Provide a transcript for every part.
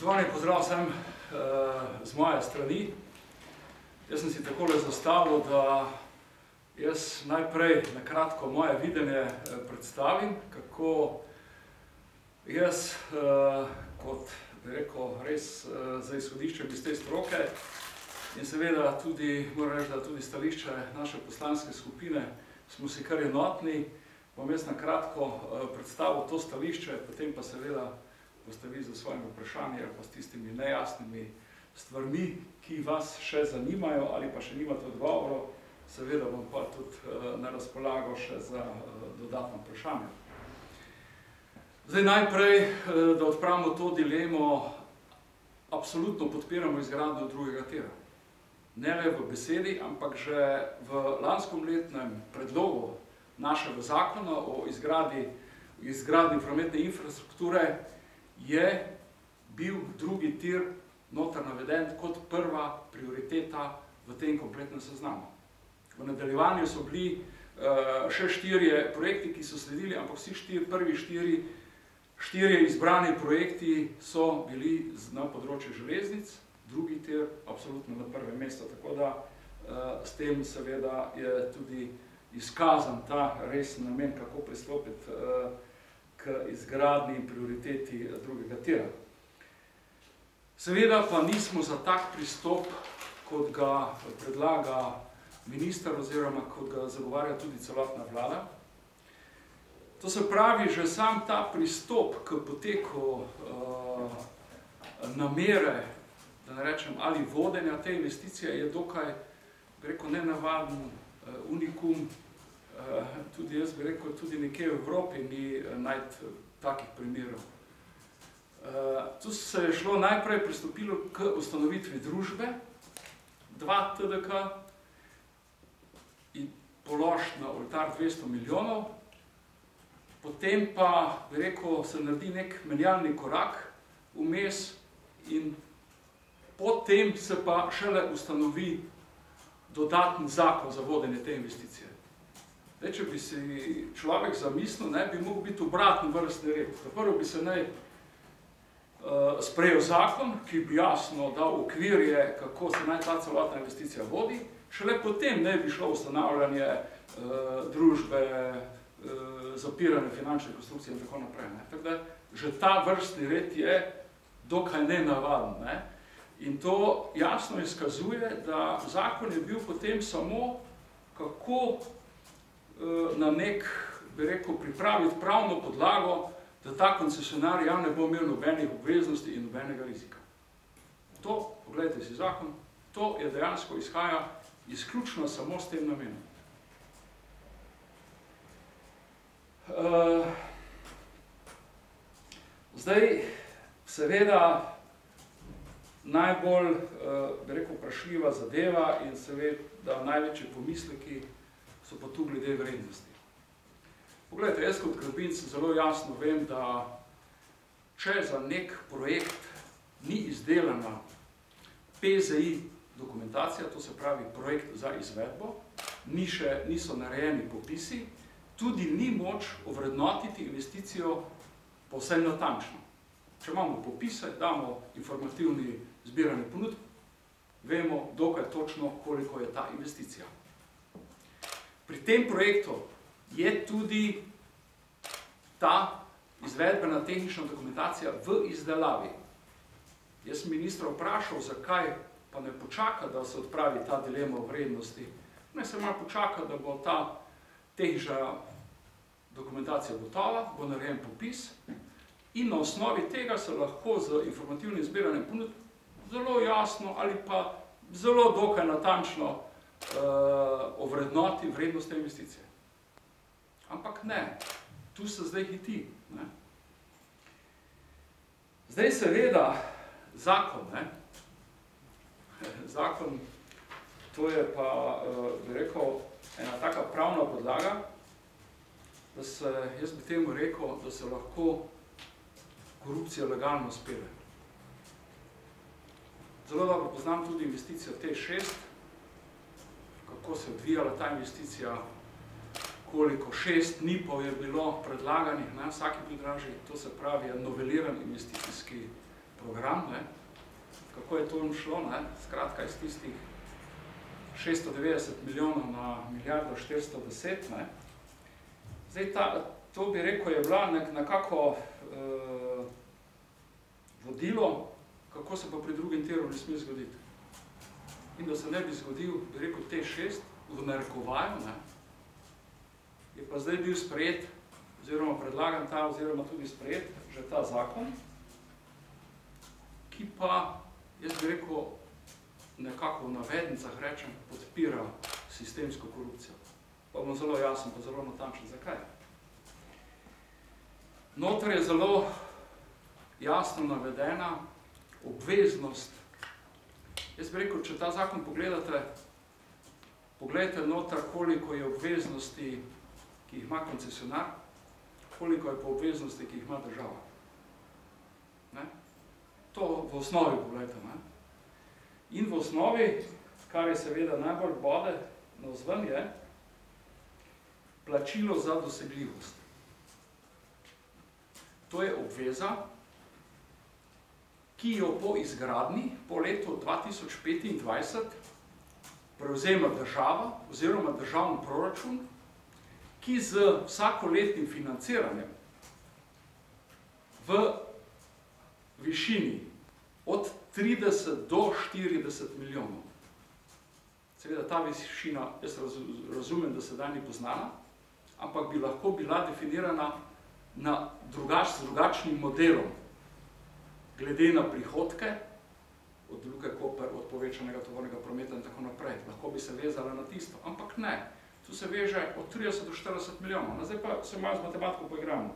Spoštovani, pozdrav vsem z moje strani. Jaz sem si takole zastavil, da jaz najprej na kratko moje videnje predstavim, kako jaz kot, bi rekel, res za izhodiščem iz te stroke in seveda tudi, moram reči, da tudi stališče naše poslanske skupine smo si kar enotni. Bom jaz na kratko predstavil to stališče, potem pa seveda boste vi za svojimi vprašanji ali pa s tistimi nejasnimi stvarmi, ki vas še zanimajo ali pa še nimate odgovorov, seveda bom pa tudi na razpolago še za dodatno vprašanje. Zdaj najprej, da odpravimo to dilemo, absolutno podpiramo izgradnjo drugega tira. Ne le v besedi, ampak že v lanskem letnem predlogu našega zakona o izgradnji prometne infrastrukture je bil drugi tir noter naveden kot prva prioriteta v tem kompletnem seznamu. V nadaljevanju so bili še 4 projekti, ki so sledili, ampak vsi prvi 4 izbrani projekti so bili na področju železnic, drugi tir absolutno na prvem mestu, tako da s tem seveda je tudi izkazan ta resen namen, kako pristopiti k izgradnji in prioriteti drugega tira. Seveda pa nismo za tak pristop, kot ga predlaga minister oziroma kot ga zagovarja tudi celotna vlada. To se pravi, že sam ta pristop k poteku namere, da ne rečem, ali vodenja te investicije je dokaj, bi rekel, nenavaden unikum. Tudi jaz bi rekel, tudi nekje v Evropi ni najti takih primerov. Tu se je šlo najprej pristopilo k ustanovitvi družbe, 2 TDK in položiti na oltar 200 milijonov, potem pa, bi rekel, se naredi nek menjalni korak vmes in potem se pa šele ustanovi dodaten zakon za vodenje te investicije. Če bi si človek zamislil, bi mogel biti obraten vrstni red. Prvo bi se naj sprejel zakon, ki bi jasno dal okvirje, kako se naj ta celotna investicija vodi, šele potem ne bi šlo ustanavljanje družbe, zapiranje finančne konstrukcije in tako naprej. Tako da že ta vrstni red je dokaj nenavaden. In to jasno izkazuje, da zakon je bil potem samo kako na nek, bi rekel, pripraviti pravno podlago, da ta koncesionar ne bo imel nobenih obveznosti in nobenega rizika. To, pogledajte si zakon, to je dejansko izhaja izključno samo s tem namenom. Zdaj, seveda, najbolj, bi rekel, vprašljiva zadeva in seveda največji pomisleki so pa tu glede vrednosti. Poglejte, jaz kot gradbinec zelo jasno vem, da če za nek projekt ni izdelana PZI dokumentacija, to se pravi projekt za izvedbo, niso narejeni popisi, tudi ni moč ovrednotiti investicijo povsem natančno. Če imamo popise, damo informativni zbiranje ponudb, vemo dokaj točno, koliko je ta investicija. Pri tem projektu je tudi ta izvedbena tehnična dokumentacija v izdelavi. Jaz sem ministra vprašal, zakaj pa ne počaka, da se odpravi ta dilema o vrednosti. Ne se malo počaka, da bo ta tehnična dokumentacija gotova, bo narejen popis in na osnovi tega se lahko z informativnim zbiranjem ponudb zelo jasno ali pa zelo dokaj natančno ovrednoti vrednost te investicije. Ampak ne, tu se zdaj hiti. Zdaj seveda zakon, zakon, to je pa, bi rekel, ena taka pravna podlaga, da se, jaz bi temu rekel, da se lahko korupcija legalno spelje. Zelo dobro poznam tudi investicijo T6, kako se je odvijala ta investicija, koliko 6 NIP-ov je bilo predlaganih na vsaki podražji, to se pravi noveliran investicijski program, ne, kako je to šlo, ne, skratka iz tistih 690 milijonov na milijardo 410, ne. Zdaj, to bi rekel, je bila nekako vodilo, kako se pa pri drugem tiru ne sme zgoditi. In da se ne bi zgodil, bi rekel, T6 v narekovaju, ne, je pa zdaj bil sprejet, oziroma predlagan ta, oziroma tudi sprejet, že ta zakon, ki pa, jaz bi rekel, nekako v navednicah rečem, podpira sistemsko korupcijo. Pa bom zelo jasen, pa zelo natančen. Zakaj? Noter je zelo jasno navedena obveznost. Jaz bi rekel, če ta zakon pogledate, pogledajte noter, koliko je obveznosti, ki jih ima koncesionar, koliko je pa obveznosti, ki jih ima država. Ne? To v osnovi pogledajte. Ne? In v osnovi, kar je seveda najbolj bode navzven, je plačilo za dosegljivost. To je obveza, ki jo po izgradnji, po letu 2025, prevzema država oziroma državni proračun, ki z vsakoletnim financiranjem v višini od 30 do 40 milijonov. Seveda ta višina, jaz razumem, da sedaj ni poznana, ampak bi lahko bila definirana na drugačnim modelom, glede na prihodke, od Luke Koper, od povečanega tovornega prometa in tako naprej. Lahko bi se vezala na tisto, ampak ne. Tu se veže od 30 do 40 milijonov. Zdaj pa se malo z matematiko poigramo.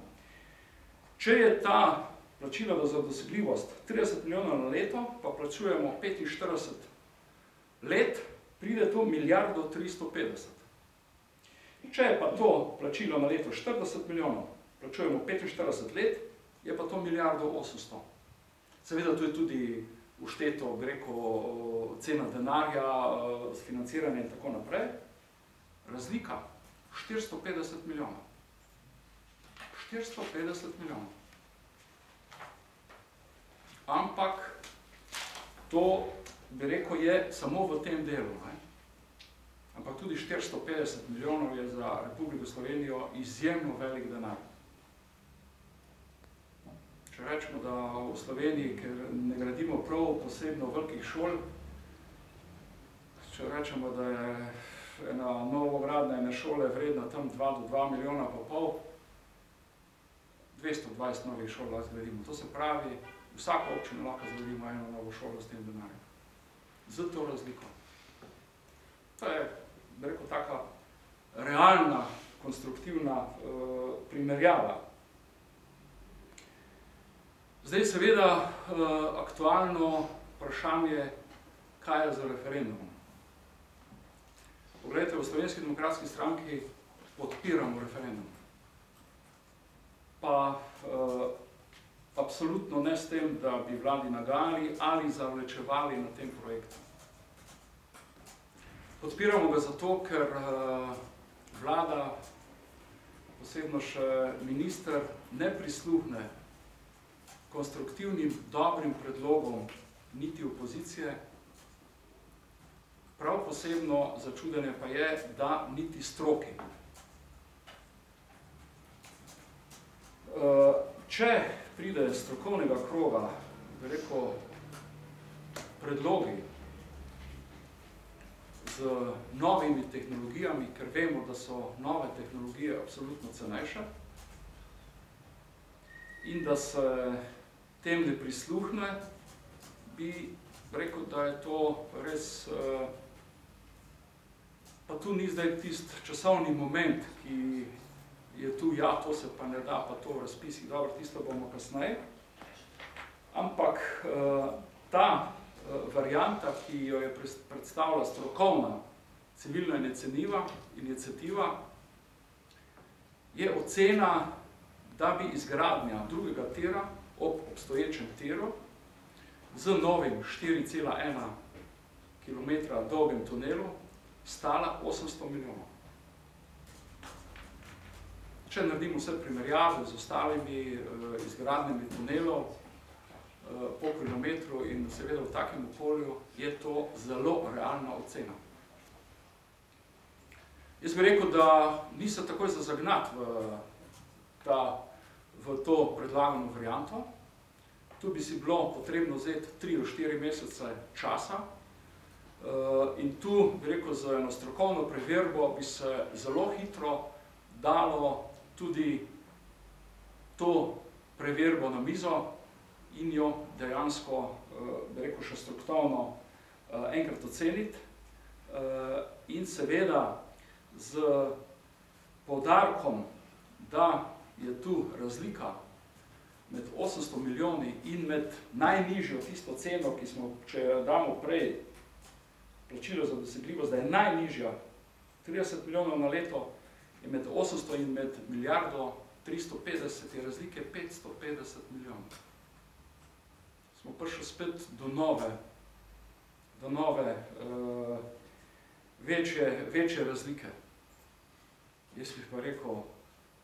Če je ta plačila za dosegljivost 30 milijonov na leto, pa plačujemo 45 let, pride to milijardo 350. Če je pa to plačilo na leto 40 milijonov, plačujemo 45 let, je pa to milijardo 800. Seveda to je tudi všteto, bi rekel, cena denarja, financiranje in tako naprej. Razlika 450 milijonov. 450 milijonov. Ampak to, bi rekel, je samo v tem delu. Ne? Ampak tudi 450 milijonov je za Republiko Slovenijo izjemno velik denar. Če rečemo, da v Sloveniji, ker ne gradimo prav posebno velikih šol, če rečemo, da je ena novogradna ene šole vredna tam 2 do 2 milijona pa pol, 220 novih šol lahko zgradimo. To se pravi, vsaka občina lahko zgradimo eno novo šolo s tem denarjem. Z to razliko. To je, bi rekel, taka realna, konstruktivna primerjava. Zdaj seveda aktualno vprašanje, kaj je za referendum. Poglejte, v Slovenski demokratski stranki podpiramo referendum. Pa absolutno ne s tem, da bi vladi nagajali ali zavlečevali na tem projektu. Podpiramo ga zato, ker vlada, posebno še minister, ne prisluhne konstruktivnim, dobrim predlogom niti opozicije. Prav posebno začudenje pa je, da niti stroki. Če pride strokovnega kroga, bi rekel, predlogi z novimi tehnologijami, ker vemo, da so nove tehnologije absolutno cenejše in da se tem ne prisluhne, bi rekel, da je to res, pa tu ni zdaj tist časovni moment, ki je tu, ja, to se pa ne da, pa to v razpisih, dobro, tisto bomo kasneje, ampak ta varianta, ki jo je predstavila strokovna civilna iniciativa, je ocena, da bi izgradnja drugega tira ob obstoječem tiru z novim 4,1 km dolgem tunelu stala 800 milijonov. Če naredimo vse primerjave z ostalimi izgradnjami tunelov, po kilometru in seveda v takem okolju je to zelo realna ocena. Jaz bi rekel, da ni se takoj za zagnati v to predlagano varianto. Tu bi si bilo potrebno vzeti 3 do 4 mesece časa in tu, bi rekel, za eno strokovno preverbo bi se zelo hitro dalo tudi to preverbo na mizo in jo dejansko, bi rekel, še strukturno enkrat oceniti in seveda z poudarkom, da je tu razlika med 800 milijoni in med najnižjo tisto ceno, ki smo, če damo prej plačilo za dosegljivost, da je najnižja 30 milijonov na leto, je med 800 in med milijardo 350 je razlike 550 milijonov. Smo prišli spet do nove večje razlike. Jaz bi pa rekel,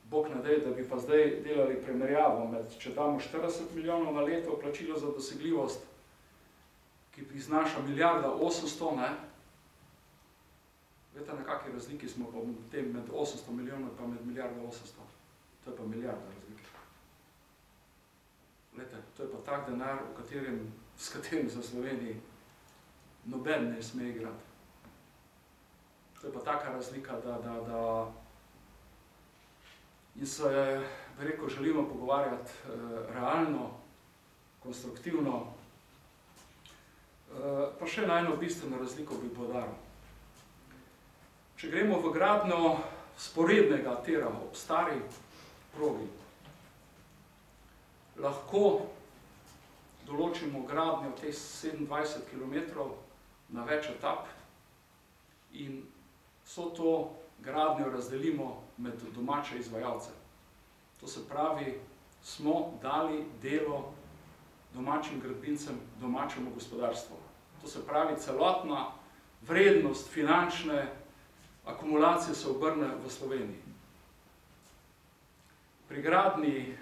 Bog ne daj, da bi pa zdaj delali primerjavo med, če damo 40 milijonov na leto plačilo za dosegljivost, ki bi znaša milijarda 800, ne? Veste, na kakšni razliki smo pa tem med 800 milijonov pa med milijarda 800? To je pa milijarda razlike. Glejte, to je pa tak denar, s katerim za Sloveniji noben ne sme igrati. To je pa taka razlika, da in se, bi rekel, želimo pogovarjati realno, konstruktivno, pa še na eno bistveno razliko bi poudaril. Če gremo v gradnjo sporednega tira ob stari progi, lahko določimo gradnjo teh 27 km na več etap in vso to gradnjo razdelimo med domače izvajalce. To se pravi, smo dali delo domačim gradbincem, domačemu gospodarstvu. To se pravi, celotna vrednost finančne akumulacije se obrne v Sloveniji. Pri gradnji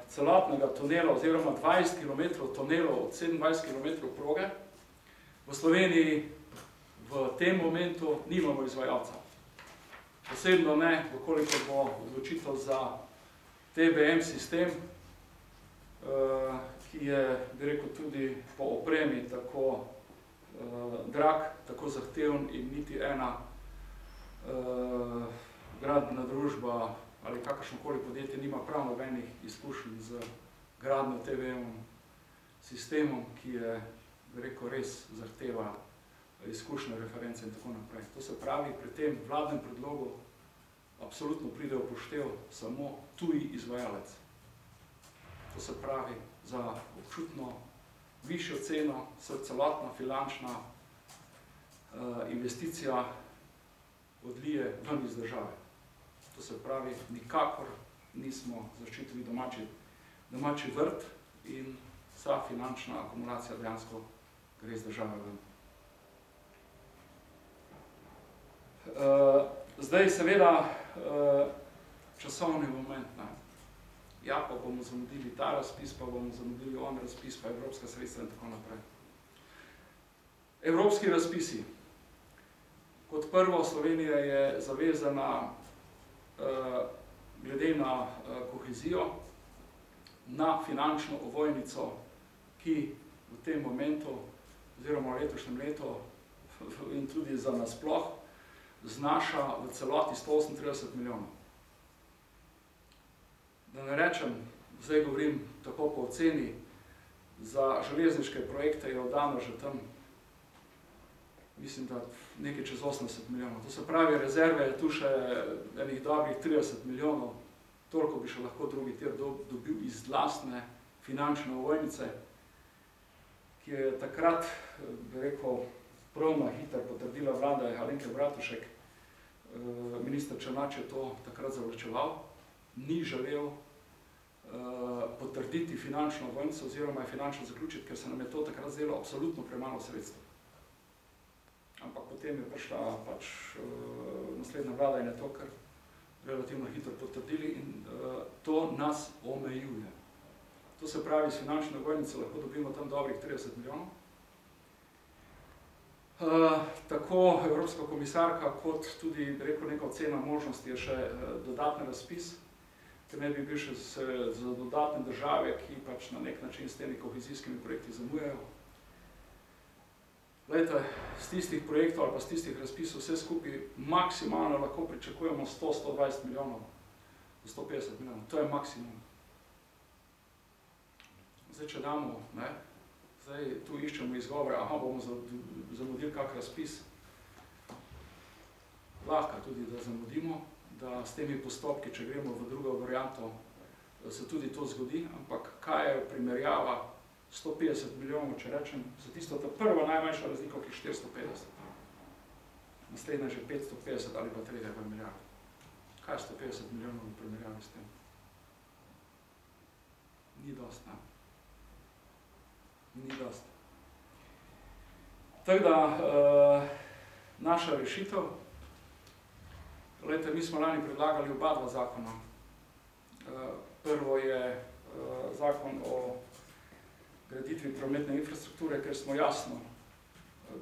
celotnega tunela oziroma 20 km tunelov od 27 km proge v Sloveniji v tem momentu nimamo izvajalca. Posebno ne, koliko bo odločitev za TBM sistem, ki je, bi rekel, tudi po opremi tako drag, tako zahteven in niti ena gradbena družba ali kakršnokoli podjetje nima prav nobenih izkušenj z gradnjo TBM sistemom, ki je, bi rekel, res zahteva izkušnje, reference in tako naprej. To se pravi, pri tem vladnem predlogu absolutno pride v upoštev samo tuji izvajalec. To se pravi, za občutno višjo ceno se celotna finančna investicija odlije ven iz države. To se pravi, nikakor nismo zaščitili domači vrt in vsa finančna akumulacija dejansko gre iz države ven. Zdaj seveda časovni moment. Ja, pa bomo zamudili ta razpis, pa bomo zamudili on razpis, pa evropska sredstva in tako naprej. Evropski razpisi. Kot prvo, Slovenija je zavezana glede na kohezijo na finančno ovojnico, ki v tem momentu oziroma v letošnjem letu in tudi za nasploh znaša v celoti 138 milijonov. Da ne rečem, zdaj govorim tako po oceni, za železniške projekte je oddano že tam, mislim, da nekaj čez 80 milijonov. To se pravi, rezerve je tu še enih dobrih 30 milijonov, toliko bi še lahko drugi tir dobil iz lastne finančne ovojnice, ki je takrat, bi rekel, prav na hitro potrdila vlada Alenke Bratušek. Minister Černač je to takrat zavlačeval, ni želel potrditi finančno ovojnico oziroma je finančno zaključiti, ker se nam je to takrat zdelo absolutno premalo sredstev. Ampak potem je prišla pač naslednja vlada in je to kar relativno hitro potrdili in to nas omejuje. To se pravi, s finančne ovojnice lahko dobimo tam dobrih 30 milijonov. Tako Evropska komisarka kot tudi, rekel, neka ocena možnosti je še dodatni razpis, ker ne bi bil še za dodatne države, ki pač na nek način s temi kohezijskimi projekti zamujajo. Glejte, z tistih projektov ali pa z tistih razpisov vse skupaj maksimalno lahko pričakujemo 100-120 milijonov, 150 milijonov, to je maksimum. Zdaj, če damo, zdaj tu iščemo izgovore, bomo zamudili kak razpis. Lahko tudi, da zamudimo, da s temi postopki, če gremo v drugo varianto, se tudi to zgodi, ampak kaj je primerjava 150 milijonov, če rečem, za tisto ta prva najmanjša razlika, ki je 450. Naslednja že 550 ali pa 3 milijard. Kaj je 150 milijonov v primerjavi s tem? Ni dost, ne? Ni dost. Tako da, naša rešitev, glejte, mi smo lani predlagali oba dva zakona. Prvo je zakon o graditvi prometne infrastrukture, ker smo jasno,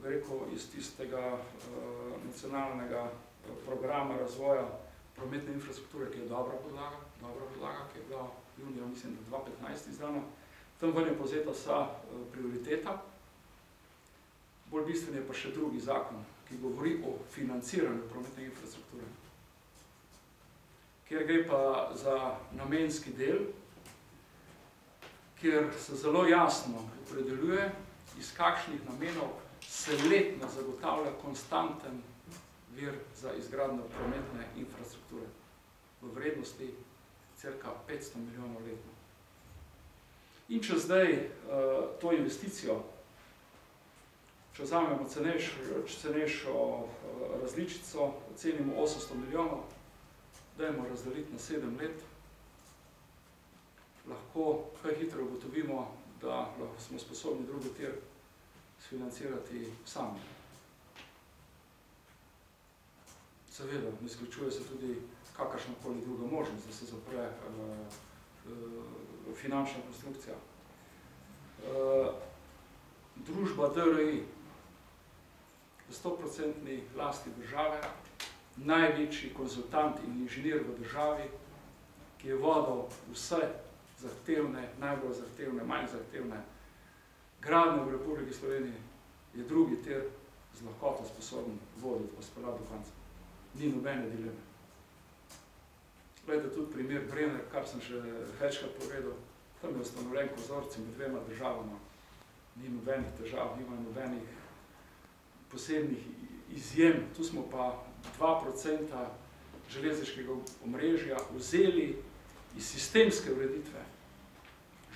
rekel, iz tistega nacionalnega programa razvoja prometne infrastrukture, ki je dobra podlaga, ki je bila junija, mislim, da 2015 izdana. Tam ven je povzeta vsa prioriteta. Bolj bistven je pa še drugi zakon, ki govori o financiranju prometne infrastrukture. Kjer gre pa za namenski del, kjer se zelo jasno opredeljuje, iz kakšnih namenov se letno zagotavlja konstanten vir za izgradnjo prometne infrastrukture v vrednosti cirka 500 milijonov letno. In če zdaj to investicijo, če vzamemo cenejšo različico, ocenimo 800 milijonov, dajmo razdeliti na 7 let, lahko kaj hitro ugotovimo, da smo sposobni drugi tir sfinancirati sami. Seveda, ne izključuje se tudi kakršnakoli druga možnost, da se zapre finančna konstrukcija. Družba DRI v 100% lasti države, največji konzultant in inženir v državi, ki je vodil vse zahtevne, najbolj zahtevne, manj zahtevne gradnje v Republiki Sloveniji, je drugi tir z lahkoto sposoben voditi pa speljati do konca. Ni nobene dileme. Glejte, tudi primer Brenner, kar sem še večkrat povedal, tam je ustanovljen konzorcij med dvema državama. Ni nobenih težav, nima nobenih posebnih izjem. Tu smo pa 2% železniškega omrežja vzeli iz sistemske ureditve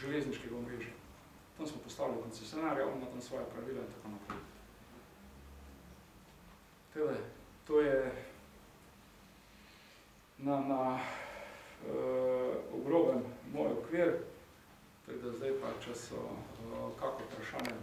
železniškega omrežja. Tam smo postavili koncesionarja, on ima tam svoje pravila in tako naprej. Tele, to je na ogroben moj okvir, tako da zdaj pa, če so kako vprašanje,